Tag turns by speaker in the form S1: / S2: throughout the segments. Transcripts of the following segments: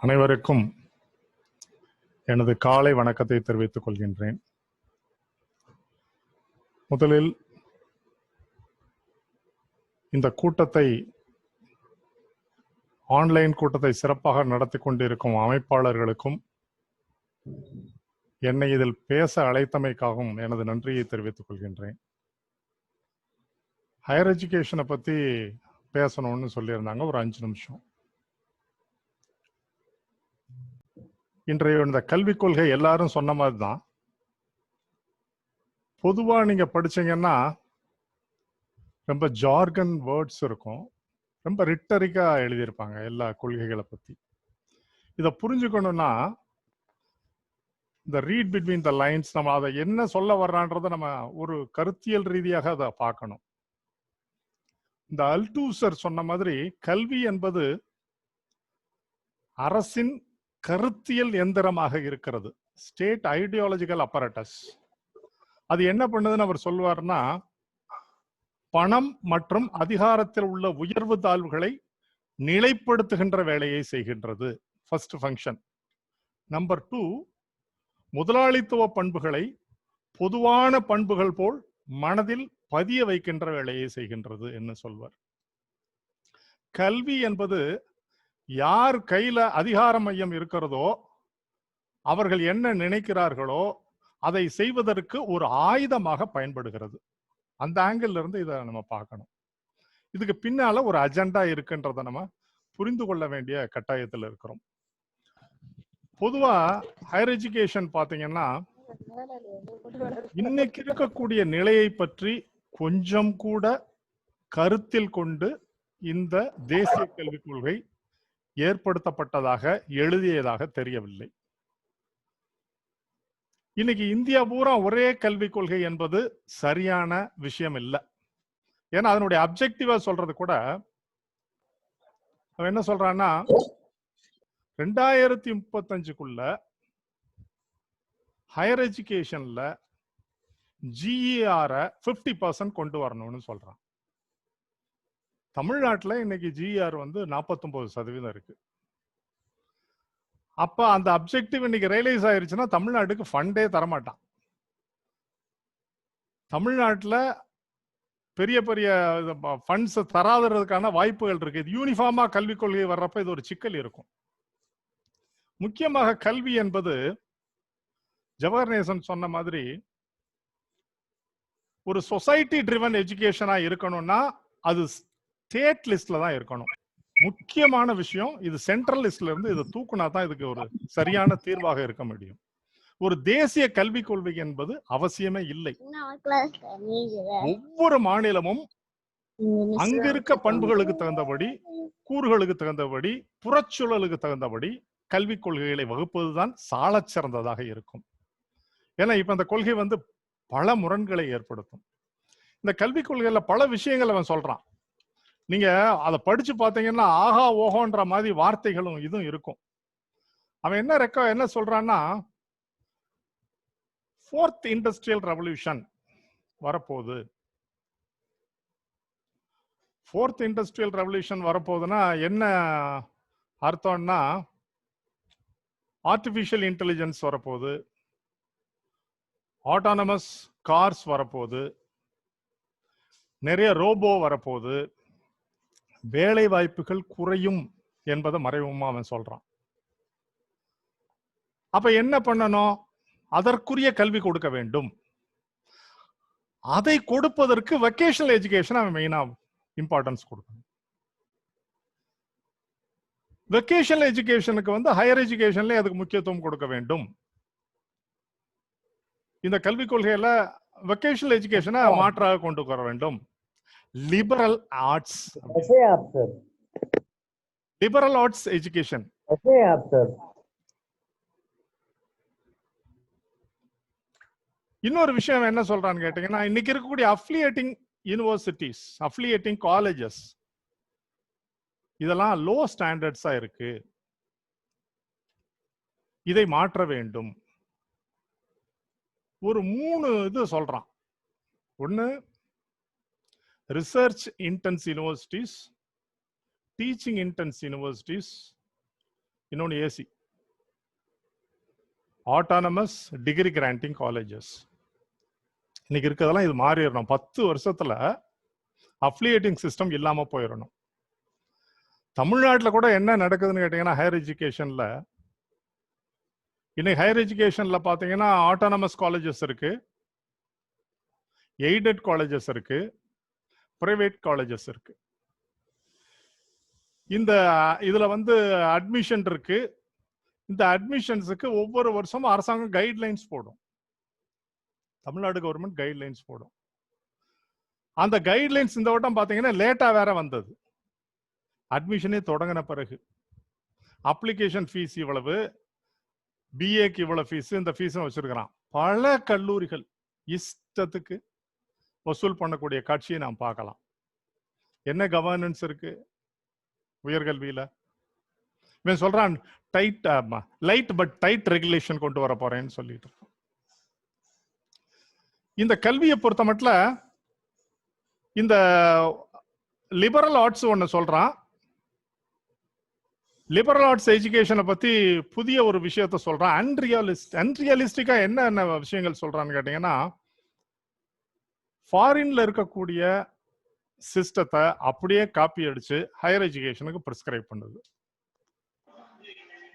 S1: அனைவருக்கும் எனது காலை வணக்கத்தை தெரிவித்துக் கொள்கின்றேன். முதலில் இந்த கூட்டத்தை, ஆன்லைன் கூட்டத்தை சிறப்பாக நடத்தி கொண்டிருக்கும் அமைப்பாளர்களுக்கும் என்னை இதில் பேச அழைத்தமைக்காகவும் எனது நன்றியை தெரிவித்துக் கொள்கின்றேன். ஹையர் எஜுகேஷனை பற்றி பேசணும்னு சொல்லியிருந்தாங்க, ஒரு 5 நிமிஷம். இன்றைய இந்த கல்விக் கொள்கை எல்லாரும் சொன்ன மாதிரி தான். பொதுவாக நீங்க படிச்சீங்கன்னா ரொம்ப ஜார்கன் வேர்ட்ஸ் இருக்கும், ரொம்ப ரிட்டரிக்கா எழுதியிருப்பாங்க எல்லா கொள்கைகளை பத்தி. இதை புரிஞ்சுக்கணும்னா இந்த ரீட் பிட்வீன் த லைன்ஸ், நம்ம அதை என்ன சொல்ல வர்றான்றதை நம்ம ஒரு கருத்தியல் ரீதியாக அதை பார்க்கணும். இந்த அல்தூசர் சொன்ன மாதிரி கல்வி என்பது அரசின் கருத்தியல் எந்திரமாக இருக்கிறது, ஸ்டேட் ஐடியாலஜிக்கல் அப்பரட்டஸ். அது என்ன பண்ணுதுன்னு அவர் சொல்வார்னா, பணம் மற்றும் அதிகாரத்தில் உள்ள உயர்வு தாழ்வுகளை நிலைப்படுத்துகின்ற வேலையை செய்கின்றது, ஃபர்ஸ்ட் ஃபங்க்ஷன். நம்பர் 2, முதலாளித்துவ பண்புகளை பொதுவான பண்புகள் போல் மனதில் பதிய வைக்கின்ற வேலையை செய்கின்றது என்று சொல்வார். கல்வி என்பது யார் கையில அதிகார மையம் இருக்கிறதோ அவர்கள் என்ன நினைக்கிறார்களோ அதை செய்வதற்கு ஒரு ஆயுதமாக பயன்படுகிறது. அந்த ஆங்கிள் இருந்து இதை நம்ம பார்க்கணும். இதுக்கு பின்னால ஒரு அஜெண்டா இருக்குன்றதை நம்ம புரிந்து கொள்ள வேண்டிய கட்டாயத்தில் இருக்கிறோம். பொதுவா ஹையர் எஜுகேஷன் பாத்தீங்கன்னா இன்னைக்கு இருக்கக்கூடிய நிலையை பற்றி கொஞ்சம் கூட கருத்தில் கொண்டு இந்த தேசிய கல்விக் கொள்கை ஏற்படுத்தப்பட்டதாக, எழுதியதாக தெரியவில்லை. இன்னைக்கு இந்தியா பூரா ஒரே கல்விக் கொள்கை என்பது சரியான விஷயம் இல்லை. ஏன்னா அதனுடைய அப்ஜெக்டிவா சொல்றது கூட அவன் என்ன சொல்றான்னா, 2035க்குள்ள ஹையர் எஜுகேஷன்ல GER 50% கொண்டு வரணும்னு சொல்றான். தமிழ்நாட்டில் இன்னைக்கு GER 49% இருக்கு. அப்ப அந்த அப்ஜெக்டிவ் இன்னைக்கு ரியலைஸ் ஆயிருச்சுன்னா தமிழ்நாட்டுக்கு ஃபண்டே தரமாட்டான். தமிழ்நாட்டில் பெரிய பெரிய ஃபண்ட்ஸ் தராததுக்கான வாய்ப்புகள் இருக்கு. இது யூனிஃபார்மா கல்விக் கொள்கை வர்றப்ப இது ஒரு சிக்கல் இருக்கும். முக்கியமாக கல்வி என்பது ஜவஹர்நேசன் சொன்ன மாதிரி ஒரு சொசைட்டி ட்ரிவன் எஜுகேஷனா இருக்கணும்னா அது ஸ்டேட் லிஸ்ட்ல தான் இருக்கணும். முக்கியமான விஷயம் இது சென்ட்ரல் லிஸ்ட்ல இருந்து இதை தூக்குனா தான் இதுக்கு ஒரு சரியான தீர்வாக இருக்க முடியும். ஒரு தேசிய கல்விக் கொள்கை என்பது அவசியமே இல்லை. ஒவ்வொரு மாநிலமும் அங்கிருக்க பண்புகளுக்கு தகுந்தபடி, கூறுகளுக்கு தகுந்தபடி, புறச்சூழலுக்கு தகுந்தபடி கல்விக் கொள்கைகளை வகுப்பதுதான் சாலச் சிறந்ததாக இருக்கும். ஏன்னா இப்ப இந்த கொள்கை பல முரண்களை ஏற்படுத்தும். இந்த கல்விக் கொள்கையில பல விஷயங்கள் அவன் சொல்றான். நீங்க அதை படிச்சு பார்த்தீங்கன்னா ஆஹா ஓஹோன்ற மாதிரி வார்த்தைகளும் இதுவும் இருக்கும். அவன் என்ன சொல்றான்னா, 4th இண்டஸ்ட்ரியல் ரெவல்யூஷன் வரப்போகுது. 4th இண்டஸ்ட்ரியல் ரெவல்யூஷன் வரப்போகுதுன்னா என்ன அர்த்தம்னா, ஆர்டிபிஷியல் இன்டெலிஜென்ஸ் வரப்போகுது, ஆட்டானமஸ் கார்ஸ் வரப்போகுது, நிறைய ரோபோ வரப்போகுது, வேலை வாய்ப்புகள் குறையும் என்பதை மறைமுகமா அவன் சொல்றான். அப்ப என்ன பண்ணணும்? அதற்குரிய கல்வி கொடுக்க வேண்டும். அதை கொடுப்பதற்கு வொகேஷனல் எஜுகேஷன் அவன் மெயினா இம்பார்ட்டன்ஸ் கொடுக்கணும். வொகேஷனல் எஜுகேஷனுக்கு ஹையர் எஜுகேஷன்ல அதுக்கு முக்கியத்துவம் கொடுக்க வேண்டும். இந்த கல்விக் கொள்கையில வொகேஷனல் எஜுகேஷனை மாற்றாக கொண்டு வர வேண்டும். Liberal arts, liberal arts education. இன்னொரு விஷயம் என்ன சொல்றான்னு கேட்டீங்கன்னா, இன்னைக்கு இருக்கக்கூடிய அஃபிலியேட்டிங் யூனிவர்சிட்டிஸ், அஃபிலியேட்டிங் காலேஜஸ் இதெல்லாம் லோ ஸ்டாண்டர்ட்ஸா இருக்கு, இதை மாற்ற வேண்டும். ஒரு 3 இது சொல்றான். ஒன்னு research intensive universities, teaching intensive universities, இன்னொன்னு AC, autonomous degree granting colleges. இன்னைக்கு இருக்கிறதெல்லாம் இது மாறிடணும். 10 வருஷத்துல அஃபிலியேட்டிங் சிஸ்டம் இல்லாம போயிடணும். தமிழ்நாட்டில் கூட என்ன நடக்குதுன்னு கேட்டீங்கன்னா, ஹையர் எஜுகேஷன்ல இன்னைக்கு ஹையர் எஜுகேஷன்ல பாத்தீங்கன்னா ஆட்டானமஸ் காலேஜஸ் இருக்கு, எய்டட் காலேஜஸ் இருக்கு, பிரைவேட் காலேஜஸ் இருக்கு. இந்த இதுல வந்து அட்மிஷன் இருக்கு. இந்த அட்மிஷன்ஸுக்கு ஒவ்வொரு வருஷமும் அரசாங்கம் கைட்லைன்ஸ் போடும். தமிழ்நாடு கவர்மெண்ட் கைட்லைன்ஸ் போடும். அந்த கைட்லைன்ஸ் இந்த வட்டம் பாத்தீங்கன்னா லேட்டா வேற வந்தது. அட்மிஷனே தொடங்கின பிறகு அப்ளிகேஷன் ஃபீஸ் இவ்வளவு, பிஏக்கு இவ்வளவு ஃபீஸ், இந்த ஃபீஸும் வச்சிருக்கிறான். பல கல்லூரிகள் இஷ்டத்துக்கு வசூல் பண்ணக்கூடிய காட்சியை நாம் பார்க்கலாம். என்ன கவர்னன்ஸ் இருக்கு உயர்கல்வியில? இவன் சொல்றான் tight light but tight regulation கொண்டு வர போறேன்னு சொல்லிட்டு. இந்த கல்வியை பொறுத்த மட்டும் இந்த லிபரல் ஆர்ட்ஸ் ஒன்னு சொல்றான். லிபரல் ஆர்ட்ஸ் எஜுகேஷனை பத்தி புதிய ஒரு விஷயத்த சொல்றான். அன்ரியலிஸ்டிக்கா என்ன விஷயங்கள் சொல்றான்னு கேட்டீங்கன்னா, ஃபாரின்ல இருக்கக்கூடிய சிஸ்டத்தை அப்படியே காப்பி அடிச்சு ஹையர் எஜுகேஷனுக்கு பிரிஸ்கிரைப் பண்ணுது.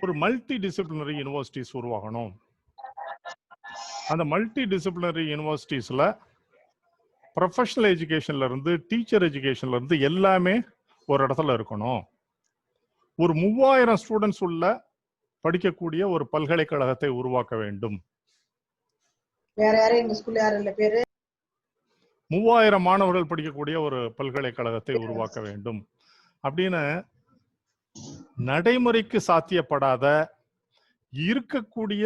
S1: ஒரு மல்டி டிசிப்ளினரி யூனிவர்சிட்டிஸ் உருவாகணும். அந்த மல்டி டிசிப்ளினரி யூனிவர்சிட்டிஸ்ல ப்ரொஃபஷனல் எஜுகேஷன்ல இருந்து டீச்சர் எஜுகேஷன்ல இருந்து எல்லாமே ஒரு இடத்துல இருக்கணும். ஒரு 3000 ஸ்டூடெண்ட்ஸ் உள்ள படிக்கக்கூடிய ஒரு பல்கலைக்கழகத்தை உருவாக்க வேண்டும். 3000 மாணவர்கள் படிக்கக்கூடிய ஒரு பல்கலைக்கழகத்தை உருவாக்க வேண்டும் அப்படின்னு நடைமுறைக்கு சாத்தியப்படாத இருக்கக்கூடிய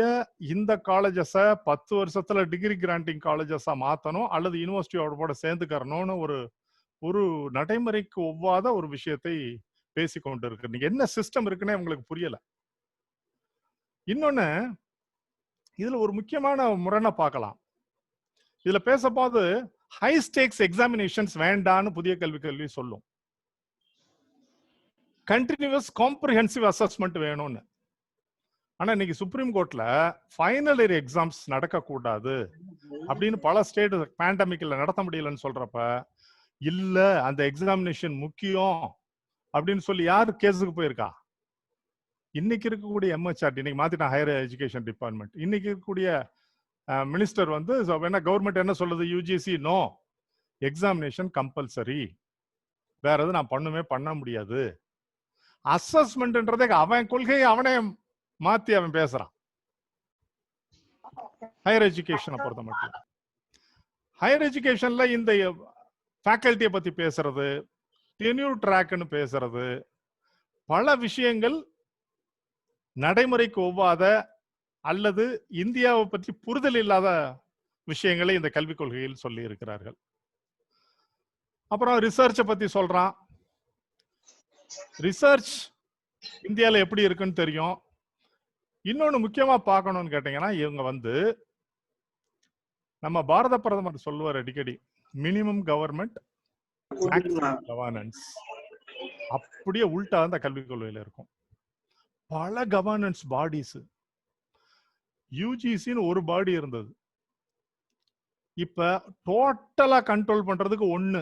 S1: இந்த காலேஜஸை 10 வருஷத்துல டிகிரி கிராண்டிங் காலேஜஸா மாத்தணும் அல்லது யூனிவர்சிட்டியோட சேர்ந்துக்கறணும்னு ஒரு நடைமுறைக்கு ஒவ்வாத ஒரு விஷயத்தை பேசிக்கொண்டு இருக்கு. நீங்க என்ன சிஸ்டம் இருக்குன்னே உங்களுக்கு புரியல. இன்னொன்னு, இதுல ஒரு முக்கியமான முரணை பார்க்கலாம். இதுல பேசப்போது ஹை ஸ்டேக்ஸ் எக்ஸாமினேஷன்ஸ் வேண்டான்னு புதிய கல்வி சொல்லும். கண்டினியூஸ் காம்ப்ரிஹென்சிவ் அசஸ்மெண்ட் வேணும்னு. ஆனா இன்னைக்கு சுப்ரீம் கோர்ட்ல ஃபைனல் இயர் எக்ஸாம்ஸ் நடக்கக்கூடாது அப்படின்னு பல ஸ்டேட் பேண்டமிக்ல நடத்த முடியலன்னு சொல்றப்ப, இல்ல அந்த எக்ஸாமினேஷன் முக்கியம் அப்படின்னு சொல்லி யாரு கேஸுக்கு போயிருக்கா? இன்னைக்கு இருக்கக்கூடிய எம்ஹெச்ஆர்டி, இன்னைக்கு மாத்திட்டான் ஹையர் எஜுகேஷன் டிபார்ட்மெண்ட். இன்னைக்கு இருக்கக்கூடிய மினிஸ்டர் வந்து கவர்மெண்ட் என்ன சொல்லுது? யூஜிசி நோ, எக்ஸாமினேஷன் கம்பல்சரி, வேற எதுவும் நான் பண்ண முடியாது. அசஸ்மெண்ட்ன்றதே அவன் கொள்கையை அவனே மாத்தி அவன் பேசுறான். ஹையர் எஜுகேஷனை பொறுத்த மட்டும் ஹையர் எஜுகேஷன்ல இந்த ஃபேக்கல்ட்டியை பத்தி பேசுறது, டென்யூர் ட்ராக்னு பேசுறது, பல விஷயங்கள் நடைமுறைக்கு ஒவ்வாத அல்லது இந்தியாவை பற்றி புரிதல் இல்லாத விஷயங்களை இந்த கல்விக் கொள்கையில் சொல்லி இருக்கிறார்கள். அப்புறம் ரிசர்ச்சை பத்தி சொல்றான். ரிசர்ச் இந்தியாவில் எப்படி இருக்குன்னு தெரியும். இன்னொன்னு முக்கியமா பார்க்கணும்னு கேட்டீங்கன்னா, இவங்க வந்து நம்ம பாரத பிரதமர் சொல்லுவார் அடிக்கடி, மினிமம் கவர்மெண்ட் கவர்னன்ஸ். அப்படியே உள்டா அந்த கல்விக் கொள்கையில இருக்கும். பல கவர்னன்ஸ் பாடிஸ், யூஜிசின்னு ஒரு பாடி இருந்தது, இப்ப டோட்டலா கண்ட்ரோல் பண்றதுக்கு ஒண்ணு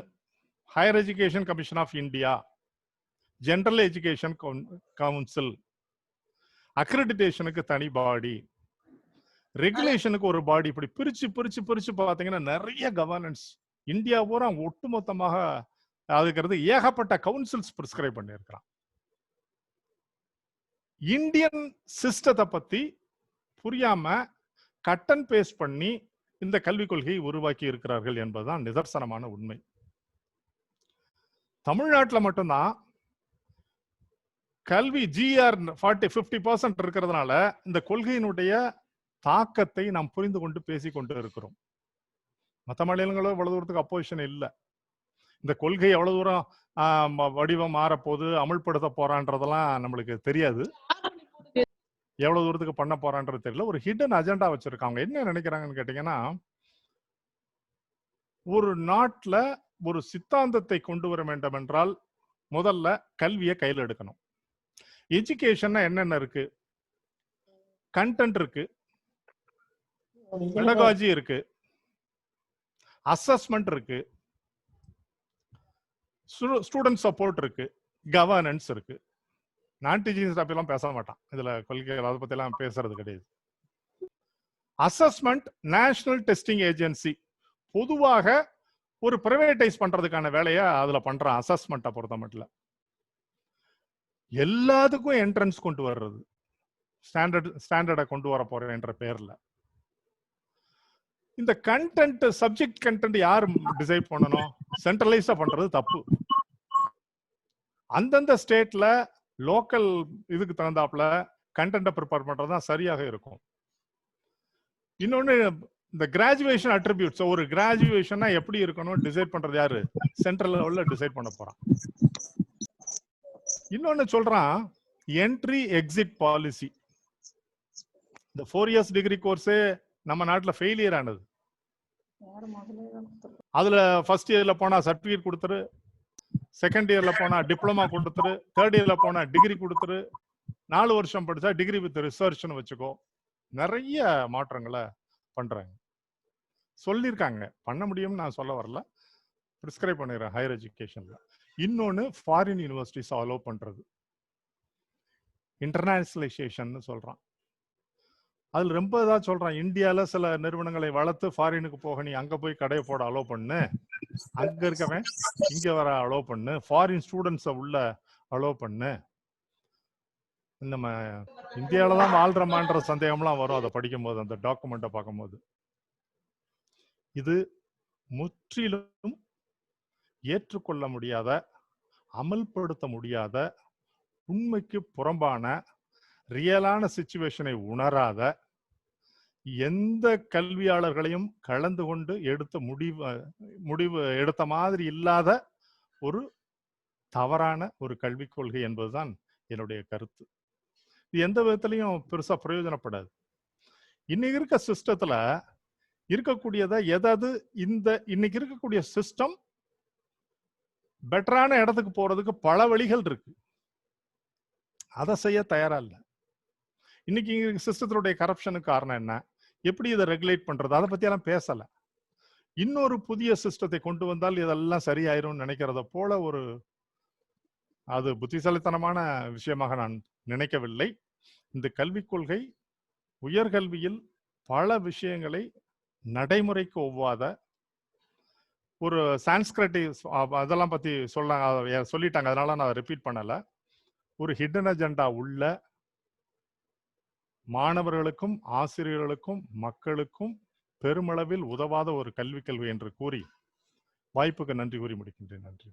S1: higher education commission of India, general education council, அக்ரெடிடேஷனுக்கு தனி பாடி, ரெகுலேஷனுக்கு ஒரு பாடி. இப்படி பிரிச்சு பிரிச்சு பிரிச்சு பாத்தீங்கன்னா நிறைய கவர்னன்ஸ் இந்தியா பூரா ஒட்டுமொத்தமாக அதுக்கிறது ஏகப்பட்ட கவுன்சில்ஸ் பிரிஸ்கிரைப் பண்ணியிருக்கிறான். இந்தியன் சிஸ்டத்தை பத்தி புரியாம கட் அண்ட் பேஸ்ட் பண்ணி இந்த கல்விக் கொள்கையை உருவாக்கி இருக்கிறார்கள் என்பதுதான் நிதர்சனமான உண்மை. தமிழ்நாட்டில் மட்டும்தான் கல்வி ஜிஆர் 50% இருக்கிறதுனால இந்த கொள்கையினுடைய தாக்கத்தை நாம் புரிந்து கொண்டு பேசிக்கொண்டு இருக்கிறோம். மற்ற மாநிலங்களோ எவ்வளவு தூரத்துக்கு அப்போசிஷன் இல்லை. இந்த கொள்கை எவ்வளவு தூரம் வடிவம் மாறப்போது அமல்படுத்த போறான்றதெல்லாம் நம்மளுக்கு தெரியாது. எவ்வளவு தூரத்துக்கு பண்ண போறான்றது தெரியல. ஒரு ஹிடன் அஜெண்டா வச்சிருக்காங்க. என்ன நினைக்கிறாங்கன்னு கேட்டீங்கன்னா, ஒரு நாட்டில் ஒரு சித்தாந்தத்தை கொண்டு வர வேண்டும் என்றால் முதல்ல கல்வியை கையில் எடுக்கணும். எஜுகேஷன் என்னென்ன இருக்கு? கண்டென்ட் இருக்கு, பெடகாஜி இருக்கு, அசஸ்மெண்ட் இருக்கு, ஸ்டூடெண்ட் சப்போர்ட் இருக்கு, கவர்னன்ஸ் இருக்கு. நான் டீச்சிங் ஸ்டாஃப் எல்லாம் பேச மாட்டான் இதுல, கொள்கைகள் அதை பத்தி எல்லாம் பேசுறது கிடையாது. அசஸ்மெண்ட் நேஷனல் டெஸ்டிங் ஏஜென்சி பொதுவாக ஒரு பிரைவேடைஸ் பண்றதுக்கான வேலையை அதுல பண்றான். அசஸ்மெண்ட்டை பொறுத்த மட்டும் எல்லாத்துக்கும் என்ட்ரன்ஸ் கொண்டு வர்றது, ஸ்டாண்டர்டை கொண்டு வர போறேன் என்ற பெயர்ல. இந்த கண்டென்ட், சப்ஜெக்ட் கண்டென்ட் யார் டிசைட் பண்ணணும்? சென்ட்ரலைஸா பண்றது தப்பு. அந்தந்த ஸ்டேட்ல லோக்கல் இதுக்கு தகுந்தாப்புல கண்டென்ட்டை ப்ரிப்பேர் பண்றதுதான் சரியாக இருக்கும். இன்னொன்னு, இந்த கிராஜுவேஷன் அட்ரிபியூட்ஸ், ஒரு கிராஜுவேஷனா எப்படி இருக்கணும் டிசைட் பண்றது யாரு? சென்ட்ரல் லெவல்ல டிசைட் பண்ண போறான். இன்னொன்னு சொல்றான், என்ட்ரி எக்ஸிட் பாலிசி. இந்த 4 years டிகிரி கோர்ஸே நம்ம நாட்டுல ஃபெயிலியர் ஆனது. அதுல ஃபர்ஸ்ட் இயர்ல போனா சர்டிபிகேட் கொடுத்துரு, செகண்ட் இயர்ல போனா டிப்ளமா கொடுத்துரு, தேர்ட் இயர்ல போனா டிகிரி கொடுத்துரு, 4 வருஷம் படிச்சா டிகிரி வித் ரிசர்ச்னு வச்சுக்கோ. நிறைய மாற்றங்களை பண்றாங்க, சொல்லியிருக்காங்க. பண்ண முடியும்னு நான் சொல்ல வரல, பிரிஸ்கிரைப் பண்ணிடுறேன் ஹையர் எஜுகேஷன்ல. இன்னொன்னு, ஃபாரின் யூனிவர்சிட்டிஸ் அலோவ் பண்றது, இன்டர்நேஷனலைசேஷன் சொல்றான். அதுல ரொம்ப இதா சொல்றான், இந்தியால சில நிறுவனங்களை வளர்த்து ஃபாரினுக்கு போக, நீ அங்க போய் கடையை போட அலோவ் பண்ணு, அங்க இருக்கவன் இங்க வர அலோவ் பண்ணு, ஃபாரின் ஸ்டூடெண்ட்ஸை உள்ள அலோவ் பண்ணு. நம்ம இந்தியாவில தான் வாழ்றமான்ற சந்தேகம்லாம் வரும் அதை படிக்கும் போது, அந்த டாக்குமெண்ட்டை பார்க்கும்போது. இது முற்றிலும் ஏற்றுக்கொள்ள முடியாத, அமல்படுத்த முடியாத, உண்மைக்கு புறம்பான, ரியலான சிச்சுவேஷனை உணராத, எந்த கல்வியாளர்களையும் கலந்து கொண்டு எடுத்த முடிவு எடுத்த மாதிரி இல்லாத ஒரு தவறான ஒரு கல்விக் கொள்கை என்பதுதான் என்னுடைய கருத்து. இது எந்த விதத்திலையும் பெருசா பிரயோஜனப்படாது. இன்னைக்கு இருக்க சிஸ்டத்துல இருக்கக்கூடியதை எதாவது, இந்த இன்னைக்கு இருக்கக்கூடிய சிஸ்டம் பெட்டரான இடத்துக்கு போறதுக்கு பல வழிகள் இருக்கு, அதை செய்ய தயாரா இல்லை. இன்னைக்கு சிஸ்டத்தினுடைய கரப்ஷனுக்கு காரணம் என்ன, எப்படி இதை ரெகுலேட் பண்றது, அதை பத்தி எல்லாம் பேசல. இன்னொரு புதிய சிஸ்டத்தை கொண்டு வந்தால் இதெல்லாம் சரியாயிரும் நினைக்கிறத போல ஒரு, அது புத்திசாலித்தனமான விஷயமாக நான் நினைக்கவில்லை. இந்த கல்விக் கொள்கை உயர்கல்வியில் பல விஷயங்களை நடைமுறைக்கு ஒவ்வாத ஒரு சான்ஸ்கிரிட் அதெல்லாம் பத்தி சொல்லிட்டாங்க, அதனால நான் ரிப்பீட் பண்ணல. ஒரு ஹிடன் அஜெண்டா உள்ள, மாணவர்களுக்கும் ஆசிரியர்களுக்கும் மக்களுக்கும் பெருமளவில் உதவாத ஒரு கல்வி என்று கூறி வாய்ப்புக்கு நன்றி கூறி முடிக்கின்றேன். நன்றி.